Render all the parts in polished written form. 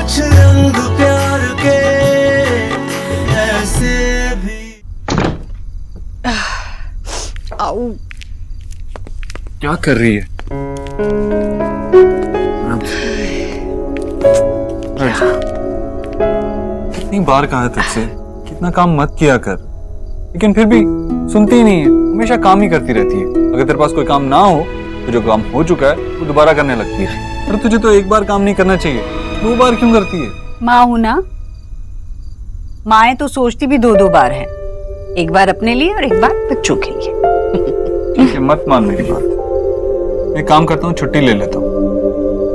कुछ रंग प्यार के ऐसे भी। आओ, क्या कर रही है? कितनी बार कहा है तुझसे कितना काम मत किया कर, लेकिन फिर भी सुनती ही नहीं है। हमेशा काम ही करती रहती है। अगर तेरे पास कोई काम ना हो तो जो काम हो चुका है वो दोबारा करने लगती है। पर तुझे तो एक बार काम नहीं करना चाहिए, 2 बार क्यों करती है? माँ हूं ना, माएँ तो सोचती भी 2-2 बार है, एक बार अपने लिए और एक बार बच्चों के लिए। ठीक है, मत मान मेरी बात। मैं काम करता हूँ, छुट्टी ले लेता हूँ,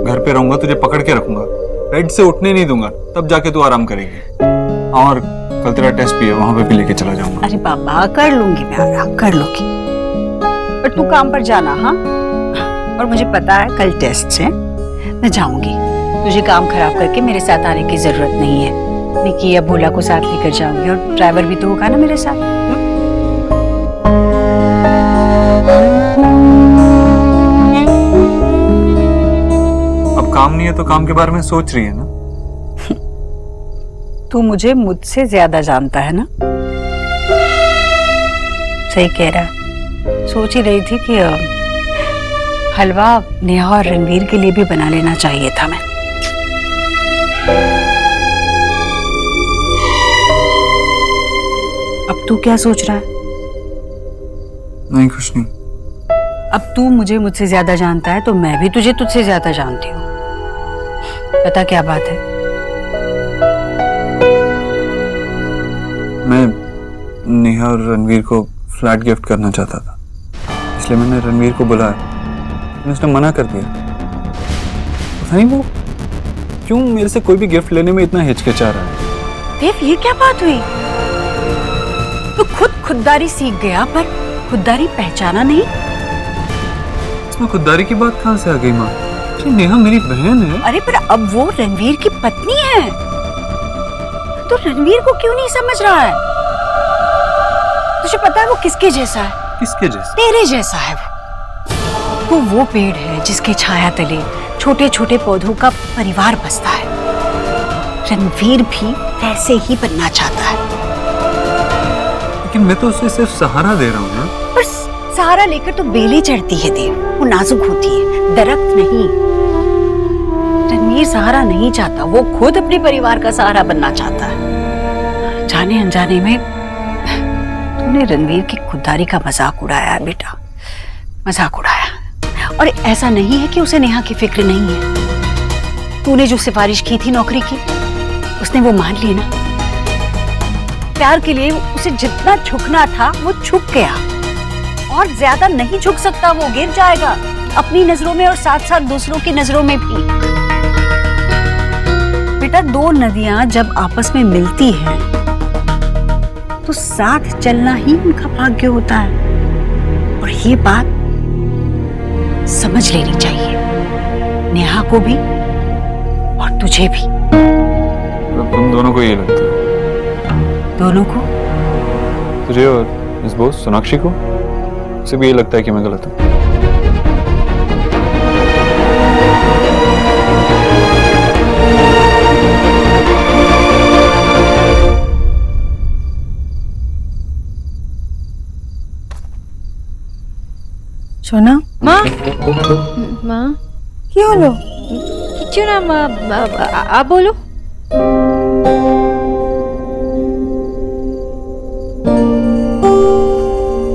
घर पे रहूंगा, तुझे पकड़ के रखूंगा, बेड से उठने नहीं दूंगा, तब जाके तू आराम करेगी। और कल तेरा टेस्ट भी है, वहां पे भी लेके चला जाऊंगा। अरे बाबा, कर लूंगी मैं, आराम कर लूंगी, पर तू काम पर जाना। हाँ, और मुझे पता है कल टेस्ट है, मैं जाऊंगी। तुझे काम खराब करके मेरे साथ आने की जरूरत नहीं है। निकी या भोला को साथ लेकर जाऊंगी, और ड्राइवर भी तो होगा ना मेरे साथ। अब काम नहीं है तो काम के बारे में सोच रही है ना? तू मुझे मुझसे ज्यादा जानता है ना। सही कह रहा। सोच ही रही थी कि हलवा नेहा और रणवीर के लिए भी बना लेना चाहिए था मैं। अब तू क्या सोच रहा है? नहीं, कुछ नहीं। अब तू मुझे मुझसे ज्यादा जानता है तो मैं भी तुझे तुझसे ज्यादा जानती हूँ। पता क्या बात है? मैं नेहा और रणवीर को फ्लैट गिफ्ट करना चाहता था, इसलिए मैंने रणवीर को बुलाया, लेकिन उसने मना कर दिया। पता नहीं वो क्यों मेरे से कोई भी गिफ्ट लेने में इतना हिचकिचा रहा है। देव, ये क्या बात हुई? तू खुददारी सीख गया पर खुददारी पहचाना नहीं। इसमें खुददारी की बात कहाँ से आ गई माँ? नेहा मेरी बहन है। अरे पर अब वो रणवीर की पत्नी है, तो रणवीर को क्यों नहीं समझ रहा है? तुझे पता है वो किसके जैसा है? किसके जैसा? तेरे जैसा है वो। वो पेड़ है जिसके छाया तले छोटे छोटे पौधों का परिवार बसता है। रणवीर भी वैसे ही बनना चाहता है। लेकिन मैं तो उसे सिर्फ सहारा दे रहा हूँ ना। पर सहारा लेकर तो बेलें चढ़ती है देव, वो नाजुक होती है, दरख्त नहीं। रणवीर सहारा नहीं चाहता, वो खुद अपने परिवार का सहारा बनना चाहता है। जाने अनजाने में तूने रणवीर की खुददारी का मजाक उड़ाया बेटा, मजाक उड़ाया। और ऐसा नहीं है कि उसे नेहा की फिक्र नहीं है। तूने जो सिफारिश की थी नौकरी की, उसने वो मान ली ना। प्यार के लिए उसे जितना झुकना था वो झुक गया, और ज्यादा नहीं झुक सकता। वो गिर जाएगा अपनी नजरों में और साथ साथ दूसरों की नजरों में भी। बेटा, 2 नदियां जब आपस में मिलती हैं तो साथ चलना ही उनका भाग्य होता है। और ये बात समझ लेनी चाहिए, नेहा को भी और तुझे भी। तुम दोनों को ये लगता है? दोनों को? तुझे और इस बोस सोनाक्षी को? उसे भी ये लगता है कि मैं गलत हूँ। সোনা মা মা কি হলো? কিছু না মা, বলো।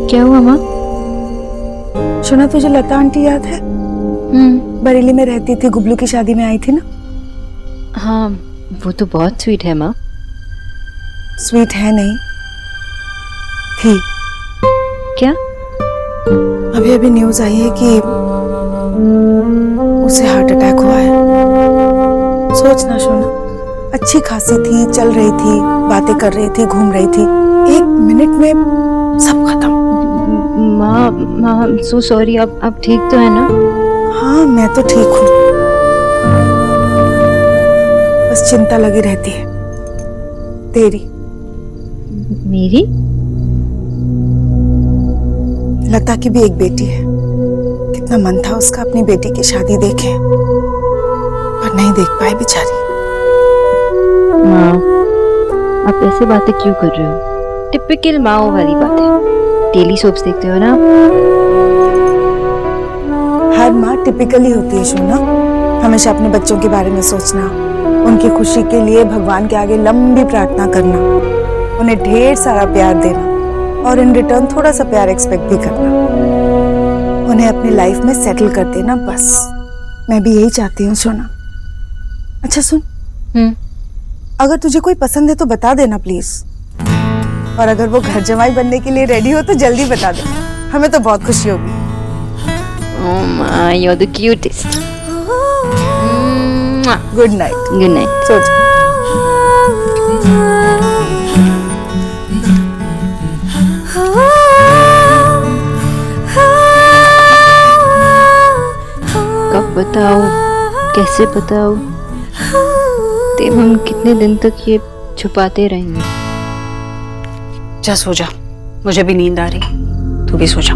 क्या हुआ माँ? सोना, तुझे लता आंटी याद है? बरेली में रहती थी, गुबलू की शादी में आई थी ना। हाँ, वो तो बहुत स्वीट है माँ। स्वीट है नहीं थी। क्या? अभी अभी न्यूज आई है कि उसे हार्ट अटैक हुआ है। सोचना सोना, अच्छी खासी थी, चल रही थी, बातें कर रही थी, घूम रही थी, 1 मिनट में सब खत्म। माँ I'm so sorry। अब ठीक तो है ना? हाँ, मैं तो ठीक हूँ, बस चिंता लगी रहती है तेरी। मेरी? लता की भी एक बेटी है। कितना मन था उसका अपनी बेटी की शादी देखे, पर नहीं देख पाई बेचारी। आप ऐसे बातें क्यों कर रहे हो? टिपिकल माओ वाली बातें। डेली सोप्स देखते हो ना? हर माँ टिपिकली होती है सोना, हमेशा अपने बच्चों के बारे में सोचना, उनकी खुशी के लिए भगवान के आगे लंबी प्रार्थना करना, उन्हें ढेर सारा प्यार देना और इन रिटर्न थोड़ा सा प्यार एक्सपेक्ट भी करना, उन्हें अपनी लाइफ में सेटल कर देना, बस। मैं भी यही चाहती हूँ सोना। अच्छा सुन, अगर तुझे कोई पसंद है तो बता देना प्लीज, और अगर वो घर जमाई बनने के लिए रेडी हो तो जल्दी बता दे, हमें तो बहुत खुशी होगी। Oh my, you're the cutest. Good night. Good night. सो जा। कब बताओ, कैसे बताओ, तेम हम कितने दिन तक ये छुपाते रहेंगे? जा सो जा, मुझे भी नींद आ रही, तू भी सो जा।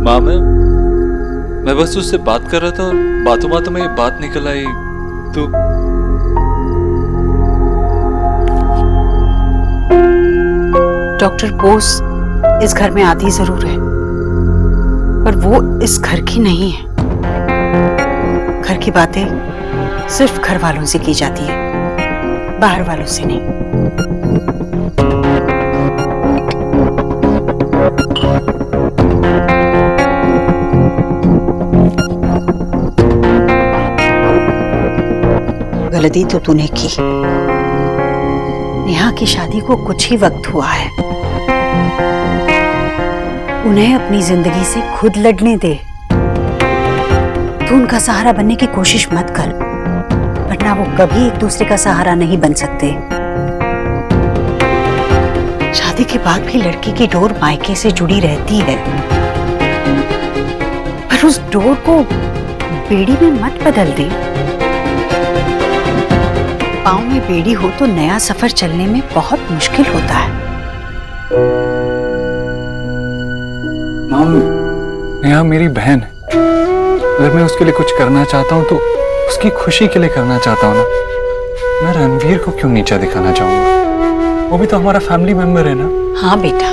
माँ, मैं बस उससे बात कर रहा था और बातों बातों में ये बात निकल आई। तो डॉक्टर बोस इस घर में आती जरूर है, पर वो इस घर की नहीं है। घर की बातें सिर्फ घर वालों से की जाती है, बाहर वालों से नहीं। गलती तो तूने की। नेहा की शादी को कुछ ही वक्त हुआ है, उन्हें अपनी जिंदगी से खुद लड़ने दे। तू उनका सहारा बनने की कोशिश मत कर, वरना वो कभी एक दूसरे का सहारा नहीं बन सकते। शादी के बाद भी लड़की की डोर मायके से जुड़ी रहती है, पर उस डोर को बेड़ी में मत बदल दे। पाँव में बेड़ी हो तो नया सफर चलने में बहुत मुश्किल होता है। माम, नेहा मेरी बहन है। अगर मैं उसके लिए कुछ करना चाहता हूँ तो उसकी खुशी के लिए करना चाहता हूँ ना। मैं रणवीर को क्यों नीचा दिखाना चाहूंगा? वो भी तो हमारा फैमिली मेंबर है ना। हाँ बेटा,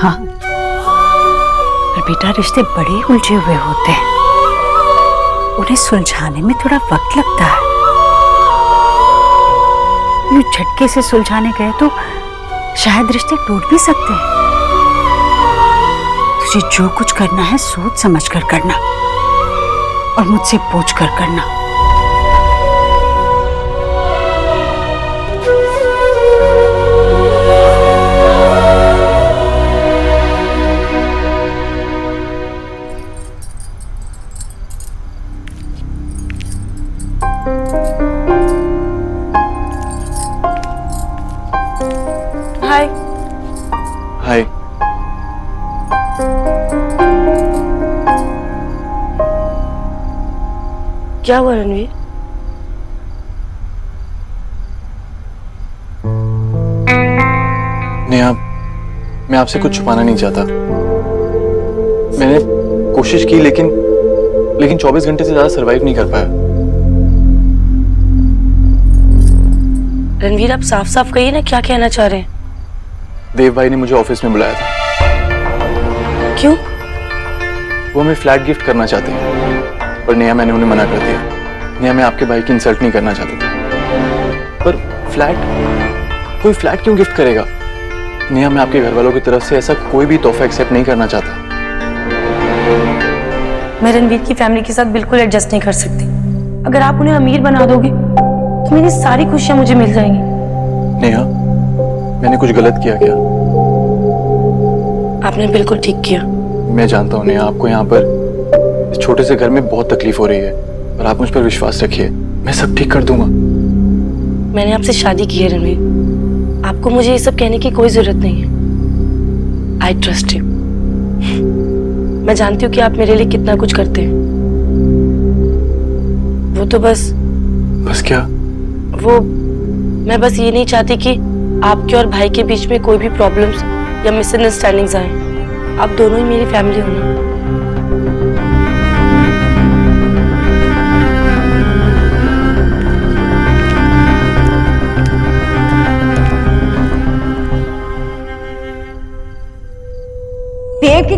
हाँ, पर बेटा रिश्ते बड़े उलझे हुए होते हैं, उन्हें सुलझाने में थोड़ा वक्त लगता है। यूं झटके से सुलझाने गए तो शायद रिश्ते टूट भी सकते हैं। तुझे जो कुछ करना है सोच समझ कर करना, और मुझसे पूछ कर करना। हाय। हाय। क्या हुआ रणवीर? नेहा, मैं आपसे कुछ छुपाना नहीं चाहता। मैंने कोशिश की, लेकिन 24 घंटे से ज्यादा सरवाइव नहीं कर पाया। रणवीर, आप साफ साफ कहिए ना, क्या कहना चाह रहे हैं? देव भाई ने मुझे ऑफिस में बुलाया था। क्यों? वो हमें फ्लैट गिफ्ट करना चाहते हैं, पर नेहा मैंने उन्हें मना कर दिया। नेहा, मैं आपके भाई की इंसल्ट नहीं करना चाहता था, पर कोई फ्लैट क्यों गिफ्ट करेगा? नेहा, मैं आपके घर वालों की तरफ से ऐसा कोई भी तोहफा एक्सेप्ट नहीं करना चाहता। मैं रणवीर की फैमिली के साथ बिल्कुल एडजस्ट नहीं कर सकती। अगर आप उन्हें अमीर बना दोगे तो मेरी सारी खुशियां मुझे मिल जाएंगी। नेहा, मैंने कुछ गलत किया क्या? आपने बिल्कुल ठीक किया। मैं जानता हूँ नेहा, आपको यहाँ पर इस छोटे से घर में बहुत तकलीफ हो रही है, पर आप मुझ पर विश्वास रखिए, मैं सब ठीक कर दूंगा। मैंने आपसे शादी की है रणवीर, आपको मुझे ये सब कहने की कोई जरूरत नहीं है। I trust you. मैं जानती हूँ कि आप मेरे लिए कितना कुछ करते हैं। वो तो बस क्या? मैं बस ये नहीं चाहती कि आपके और भाई के बीच में कोई भी प्रॉब्लम्स या मिसअंडरस्टैंडिंग्स आए। आप दोनों ही मेरी फैमिली हो ना।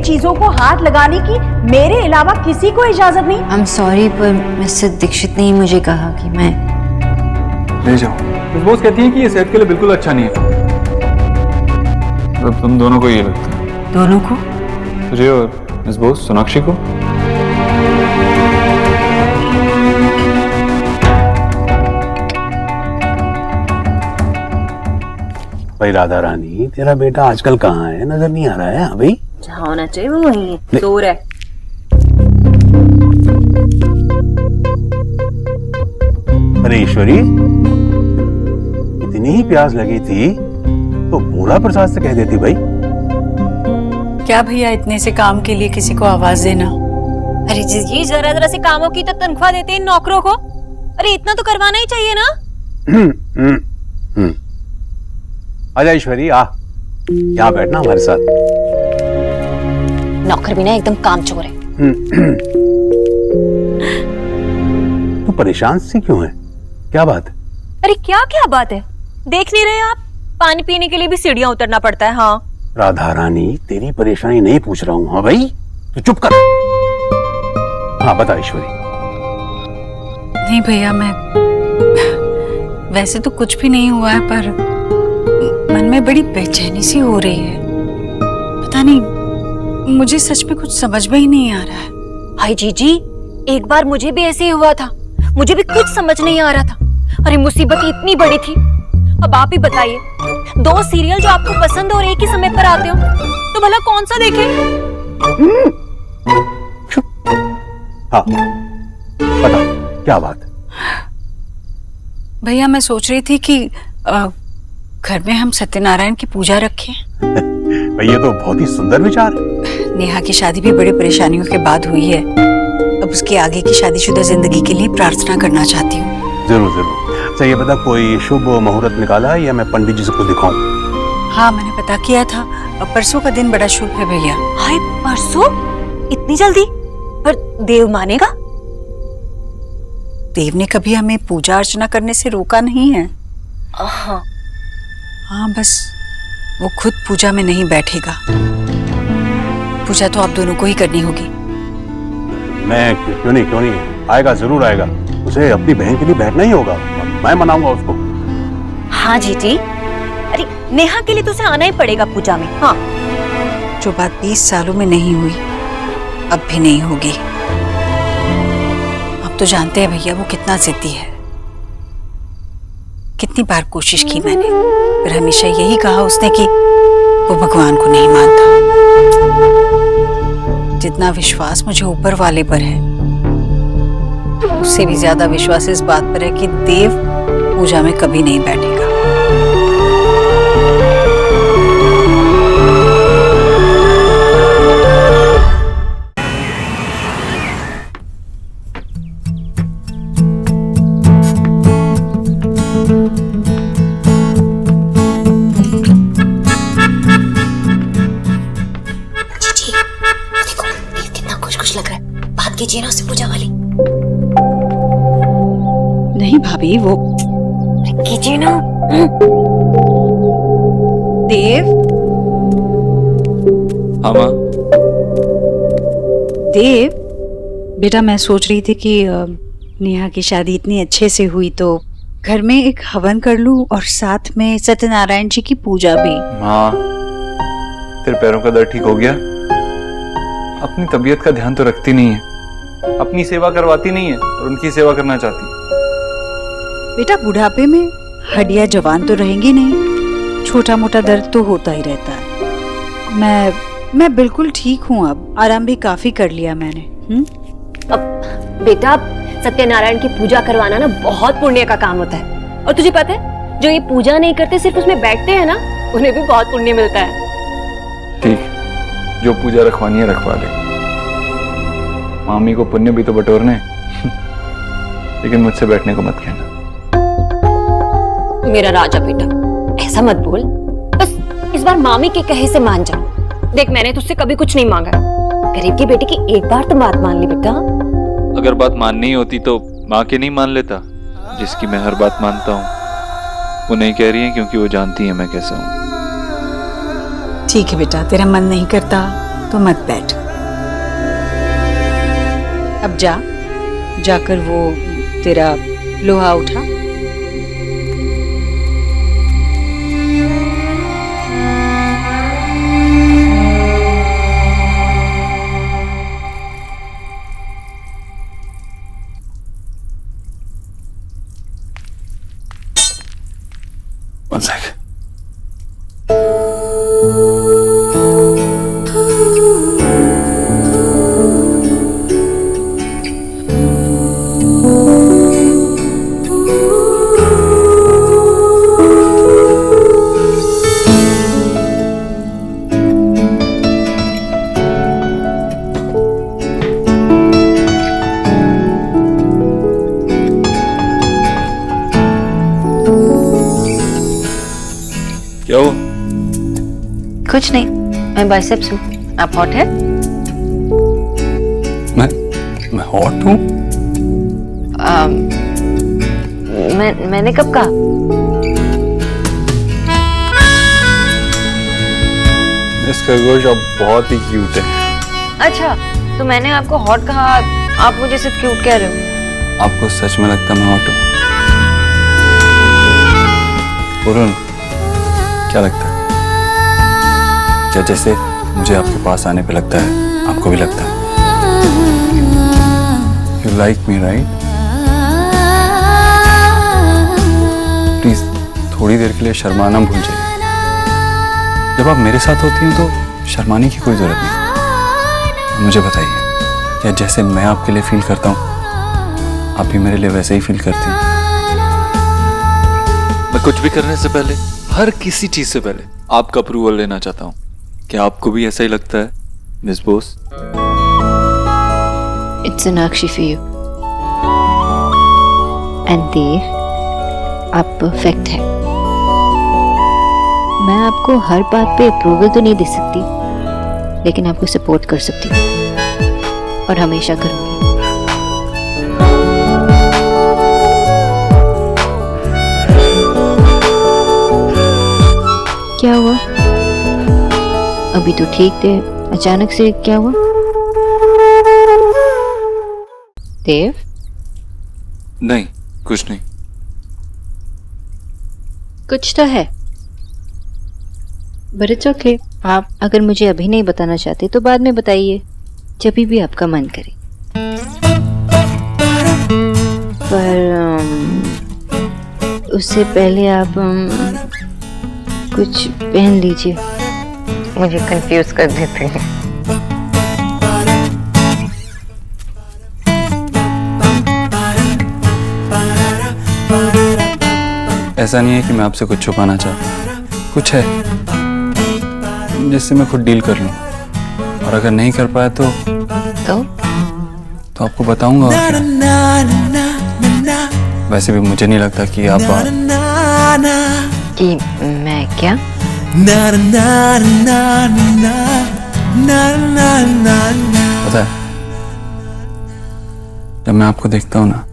चीजों को हाथ लगाने की मेरे अलावा किसी को इजाजत नहीं। आई एम सॉरी, पर मिस्टर दीक्षित ने ही मुझे कहा कि मैं ले जाओ। मिस बोस कहती है कि ये सेहत के लिए बिल्कुल अच्छा नहीं है। अब तुम दोनों को ये लगता है? दोनों को? तुझे और मिस बोस सोनाक्षी को? भाई राधा रानी, तेरा बेटा आजकल कहाँ है? नजर नहीं आ रहा है। हाँ भाई, जहाँ होना चाहिए वो वही है, सो रहा है। अरे ईश्वरी, इतनी ही प्यास लगी थी तो भोला प्रसाद से कह देती भाई। क्या भैया इतने से काम के लिए किसी को आवाज देना? अरे जी, जरा जरा से कामों की तो तनख्वाह देते हैं इन नौकरों को। अरे इतना तो करवाना ही चाहिए ना। आजा ईश्वरी, आ यहाँ बैठना हमारे साथ। नौकर भी ना एकदम कामचोर है। तू परेशान सी क्यों है? क्या बात है? अरे क्या क्या बात है, देख नहीं रहे आप? पानी पीने के लिए भी सीढ़ियां उतरना पड़ता है। हाँ राधा रानी, तेरी परेशानी नहीं पूछ रहा हूँ। हाँ भाई, तू चुप कर। हाँ बता ईश्वरी। नहीं भैया, मैं वैसे तो कुछ भी नहीं हुआ है, पर मन में बड़ी बेचैनी सी हो रही है। पता नहीं, मुझे सच में कुछ समझ में ही नहीं आ रहा है। हाय जीजी, एक बार मुझे भी ऐसे ही हुआ था। मुझे भी कुछ समझ नहीं आ रहा था। अरे मुसीबत इतनी बड़ी थी। अब आप ही बताइए, 2 सीरियल जो आपको पसंद और एक ही समय पर आते हो, तो भला कौन सा देखें? हाँ बता, क्या बात है? भैया मैं सोच रही थी कि घर में हम सत्यनारायण की पूजा रखें। भाई ये तो बहुत ही सुंदर विचार है। नेहा की शादी भी बड़ी परेशानियों के बाद हुई है। अब उसकी आगे की शादीशुदा जिंदगी के लिए प्रार्थना करना चाहती हूँ। जरूर जरूर। अच्छा ये बता, कोई शुभ मुहूर्त निकाला है या मैं पंडित जी से कुछ दिखाऊं? हाँ मैंने पता किया था, परसों का दिन बड़ा शुभ है भैया। हाय परसों? इतनी जल्दी? पर देव मानेगा? देव ने कभी हमें पूजा अर्चना करने से रोका नहीं है। हाँ बस वो खुद पूजा में नहीं बैठेगा। पूजा तो आप दोनों को ही करनी होगी। मैं क्यों नहीं आएगा, जरूर आएगा। उसे अपनी बहन के लिए बैठना ही होगा। मैं मनाऊंगा उसको। हाँ जीजी, अरे नेहा के लिए तो उसे आना ही पड़ेगा पूजा में। हाँ जो बात 20 सालों में नहीं हुई, अब भी नहीं होगी। अब तो जानते हैं भैया वो कितना जिद्दी है। कितनी बार कोशिश की मैंने, पर हमेशा यही कहा उसने कि वो भगवान को नहीं मानता। जितना विश्वास मुझे ऊपर वाले पर है, उससे भी ज्यादा विश्वास इस बात पर है कि देव पूजा में कभी नहीं बैठेगा। कीजिए ना उससे पूजा वाली। नहीं भाभी, वो कीजिए ना। देव। हाँ माँ। देव बेटा, मैं सोच रही थी कि नेहा की शादी इतनी अच्छे से हुई तो घर में एक हवन कर लूं और साथ में सत्यनारायण जी की पूजा भी। माँ, तेरे पैरों का दर्द ठीक हो गया? अपनी तबीयत का ध्यान तो रखती नहीं है, अपनी सेवा करवाती नहीं है और उनकी सेवा करना चाहती। बेटा बुढ़ापे में हड्डियां जवान तो रहेंगी नहीं, छोटा मोटा दर्द तो होता ही रहता है। मैं बिल्कुल ठीक हूँ, अब आराम भी काफी कर लिया मैंने। अब बेटा, सत्यनारायण की पूजा करवाना ना बहुत पुण्य का काम होता है। और तुझे पता है, जो ये पूजा नहीं करते सिर्फ उसमें बैठते हैं ना, उन्हें भी बहुत पुण्य मिलता है। ठीक, जो पूजा रखवानी है रखवा ले। मामी को पुण्य भी तो बटोरने, लेकिन मुझसे बैठने को मत कहना। मेरा राजा बेटा, ऐसा मत बोल। बस इस बार मामी के कहे से मान जा। देख, मैंने तुझसे कभी कुछ नहीं मांगा। गरीब की बेटी की एक बार तो बात मान ली बेटा। अगर बात माननी होती तो माँ के नहीं मान लेता, जिसकी मैं हर बात मानता हूँ। वो नहीं कह रही है क्योंकि वो जानती है मैं कैसा हूँ। ठीक है बेटा, तेरा मन नहीं करता तो मत बैठ। अब जा, जाकर वो तेरा लोहा उठा। One sec. क्या हुआ? कुछ नहीं, मैं बाइसेप्स हूँ। आप हॉट है? मैं हॉट हूँ? मैंने कब कहा? मिस खरगोश आप बहुत ही क्यूट है। अच्छा, तो मैंने आपको हॉट कहा, आप मुझे सिर्फ क्यूट कह रहे हो? आपको सच में लगता मैं हॉट हूँ? वरुण, क्या लगता है? क्या जैसे मुझे आपके पास आने पे लगता है, आपको भी लगता है? You like me, right? Please थोड़ी देर के लिए शर्माना भूल जाइए। जब आप मेरे साथ होती हैं तो शर्माने की कोई जरूरत नहीं। मुझे बताइए, क्या जैसे मैं आपके लिए फील करता हूँ आप भी मेरे लिए वैसे ही फील करती हैं? मैं कुछ भी करने से पहले, हर किसी चीज से पहले आपका अप्रूवल लेना चाहता हूँ। क्या आपको भी ऐसा ही लगता है miss Bose? It's Sonakshi for you. And Dev, आप परफेक्ट हैं। मैं आपको हर बात पे अप्रूवल तो नहीं दे सकती, लेकिन आपको सपोर्ट कर सकती हूँ और हमेशा करूँगी। क्या हुआ? अभी तो ठीक थे, अचानक से क्या हुआ? देव? नहीं, कुछ नहीं। कुछ तो है, बट इट्स ओके। आप अगर मुझे अभी नहीं बताना चाहते तो बाद में बताइए, जब भी आपका मन करे। पर उससे पहले आप कुछ पहन लीजिए, मुझे कंफ्यूज कर देते हैं। ऐसा नहीं है कि मैं आपसे कुछ छुपाना चाहता, कुछ है जिससे मैं खुद डील कर लूं, और अगर नहीं कर पाया तो आपको बताऊंगा। और क्या? वैसे भी मुझे नहीं लगता कि आप कि मैं क्या? पता है, जब मैं आपको देखता हूँ ना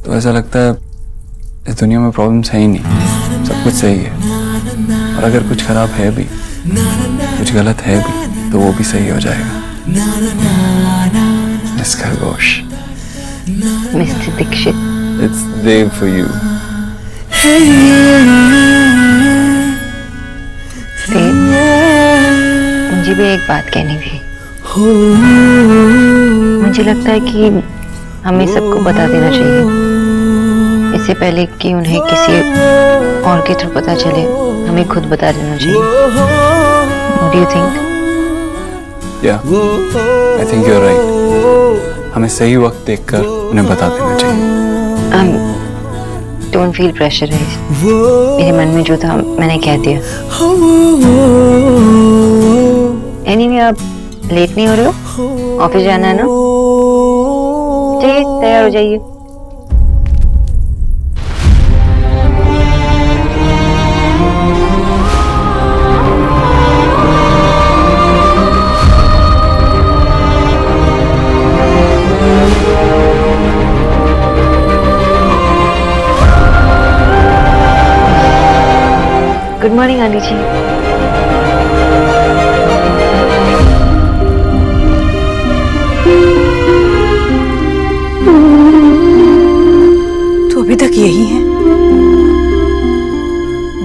तो ऐसा लगता है इस दुनिया में प्रॉब्लम्स है ही नहीं, सब कुछ सही है। और अगर कुछ खराब है भी, कुछ गलत है भी, तो वो भी सही हो जाएगा। मिस खरगोश। Mister Dikshit. It's Dev for you. मुझे भी एक बात कहनी थी। मुझे लगता है कि हमें सबको बता देना चाहिए, इससे पहले कि उन्हें किसी और के थ्रू पता चले, हमें खुद बता देना चाहिए। What do you think? Yeah, I think you're right. हमें सही वक्त देखकर उन्हें बता देना चाहिए। Don't feel pressurized. मेरे मन में जो था मैंने कह दिया। Anyway, आप लेट नहीं हो रहे हो? ऑफिस जाना है ना? चलिए तैयार हो जाइए। गुड मॉर्निंग आंटी जी।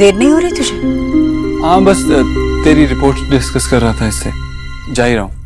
देर नहीं हो रही तुझे? हाँ बस तेरी रिपोर्ट डिस्कस कर रहा था इससे, जा ही रहा हूँ।